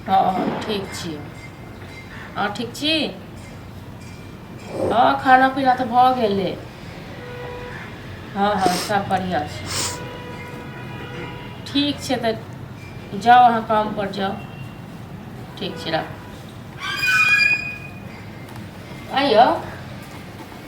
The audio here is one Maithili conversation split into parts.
हाँ ठीक छी। हाँ ठीक छी। हाँ खाना पीना तो भ गेले। हाँ हाँ सब बढ़िया छै। ठीक छै तो जाओ अहाँ काम पर जाओ। ठीक छै राख। आइयो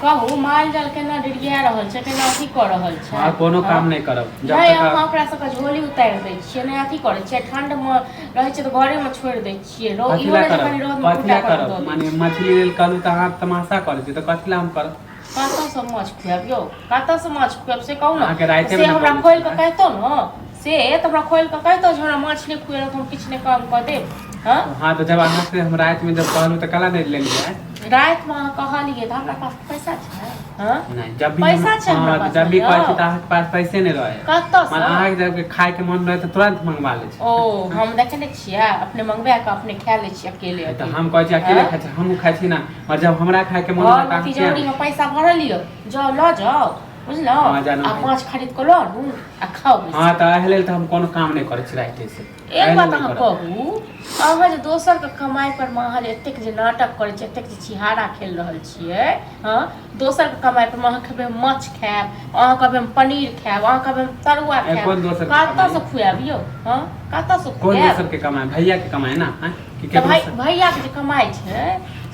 कहू माल जाल केना डिरिया रहल छै, केना अथी कऽ रहल छै। हाँ कोनो काम नहीं करब जब नहीं तक अहाँ ओकरा सबके झोली उतारि दै छियै, नहीं अथी करै छियै, ठंड में रहै छै तो घरे में छोड़ि दै छियै। कथी इहो ला नहि जे करब, कनि रौद में कथी कुटा ला कऽ करब, दऽ दै माने छियै। मछली लेल कहलू तऽ अहाँ तमाशा करै छी तऽ कथी ला हम करब। कतऽ से माछ खुआब यौ, कतऽ से माछ खुआब से कहू ने। अहाँके राइते से में हमरा बोलै खोलि छी कऽ कहितौ ने, से तऽ हमरा खोलि कऽ कहितौ जे हमरा माछ नहि खुएलहुँ तऽ हम किछु नहीं काम कऽ देब। हाँ तो जब अहाँ से हम रात में जब कहलू तो कला नहीं लेलिए। रात में अहाँ कहलिए तो हमरा पास पैसा छै। हाँ नहीं जब भी पैसा छै हमरा हाँ पास जब भी यौ। कहै छी तऽ अहाँके पास पैसे नहीं रहे। कतऽ से माने अहाँके जब खाए के मन रहे तो तुरंत मंगवा ले छी। ओ हम देखने छियै अपने मंगवा के अपने खा ले छी अकेले तो अकेले। हम कहै छी अकेले खाइ छी, हमहूँ खाइ छी ना, और जब हमरा खाए के मन घर होता में है तिजौरी में पैसा भरल लियो, जाओ ल जाओ बुझलहुँ। हाँ, जानू आ है। माछ खरीद कऽ लऽ आनू आ खाओ बैस। हाँ तो एहि लेल तो हम कोनो काम नहीं करै छी राइते से। एक बात अहाँ कहू, अहाँ जे दोसर के कमाई पर में अहाँ जे एतेक जे नाटक करै छियै, एतेक जे छिहारा खेल रहल छियै। हाँ दोसर के कमाई पर में अहाँ कहबै हम माछ खायब, अहाँ कहबै हम पनीर खायब, अहाँ कहबै हम तरुआ खायब, कौन दोसर के कतऽ से कमाई? खुआब यौ। हाँ कतऽ से कौन खुआब। दोसर के कमाई, भैया के कमाई ना हैं? कि तऽ केकरो से? भैया के जे कमाई छै,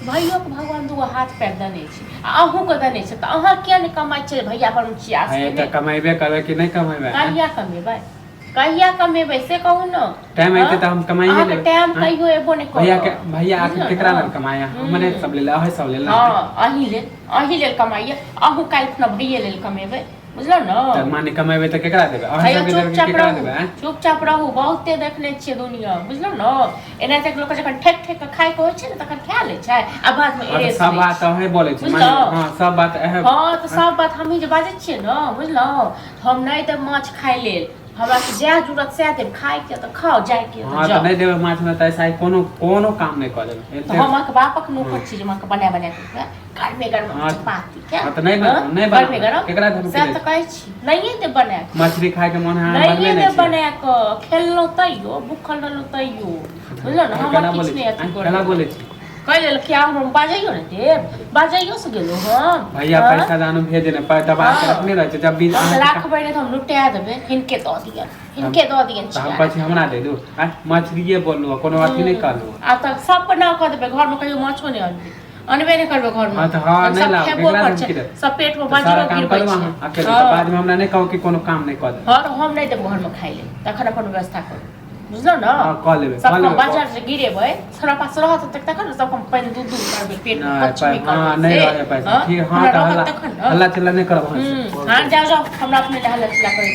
भैयो के भगवान दूगो हाथ पैर देने छै आ अहूँ के देने छै, तऽ अहाँ किया नहीं कमाई छियै भैया पर में छियास है तो कमेबे करबै कि नहीं कमेबै। कहिया कमेबै, कहिया कमेबै से कहू ने। टाइम अइते तो हम कमाइए अहाँके लेबै। टाइम हाँ? कहियो एबो नहीं भैया के करत। भैया आखिर बुझलहुँ केकरा ने? लेल कमाया, हमरे सब लेल अहे सब लेल ना। हाँ अहीं लेल कमाइए, अहूँ काल्हि खुना भैये लेल कमेबै बुझलहुँ तो ने। माने कमेबै तो केकरा देबै, अहे सब के देबै कि चुपचाप केकरा रहू, देबै। हैं? चुपचाप रहू, बहुते देखने छियै दुनिया बुझलहुँ ने। एनाहिते लोक जखन ठेक ठेक के खाय के होइ छै ने तखन खा लै छै आ बाद में हाँ, तो एरेस सब लै बात छै। तो अहे बोले छी, माने बुझलहुँ? हाँ सब बात अहे। हाँ तो सब बात हमही जे बाजै छियै ने बुझलहुँ। हम नहीं देब माछ खाय लेल, हमरा से जएह जरूरत सएह देब, खाय के तो खाओ, जाय के हाँ तो तो जाओ। नहीं देबै माछ में तो ऐसा ही कोनो कोनो काम नहीं कर देबै। तो हम अहाँके बापक नौकर छी जे अहाँके बना के घर में हाँ, चपाती क्या। हाँ, तो नहीं घर बना में गरम केकरा धमकी से दै तो छी? कहै छी नहीं दे बना के। मछली खाए के मन है नहीं बनबे दे नहीं बना के, खेललहुँ तैयो भूखल रहलहुँ तैयो बुझलहुँ ने। केना हम बोलै किछु छी, नहीं अथी केना करै बोलै छी। कह लेल क्या हम बाजैयो ने देब, बाजैयो से गेलहुँ हम। भैया हाँ? पैसा जानू भेज देने पर दबा के हाँ। रखने रहे छै, जब भी हम राखबै नहीं तो हम लुटा देबै, हिनके दऽ दियन, हिनके दऽ दियन तो हम छिया। कहै छी हमरा दे दू। मछलिए बोललू कोनो अथी नहीं कहलू। आ तऽ सब पर नाम कऽ देबै, घर में कहियो माछो नहीं अनबै, अनबे नहीं करबै घर में। हाँ तो हाँ नहीं लाओ, खेबो केकरा कर धमकी छै, देब? सब पेट में तो सारा बाजरो काम गिरबै करू छै। अहाँ अकेले, हाँ। तो बाद में हमरा नहीं कहू कि कोनो काम नहीं कर दे। हाँ तो हम नहीं देब घर में खाय ले, तखन अपन व्यवस्था करू बुझलहुँ ने। हाँ कह लेबै, सब कह लेबै। बाजार से गिरेबै, हमरा पास रहत तखन ने सब पानि दूध करबै, पेट में कुछ नहीं करबै। हाँ नहीं रहे पैसा, ठीक हाँ तो हल्ला हल्ला चिल्ला नहीं करब। हाँ जाओ जाओ, हमरा अपने हल्ला चिल्ला करै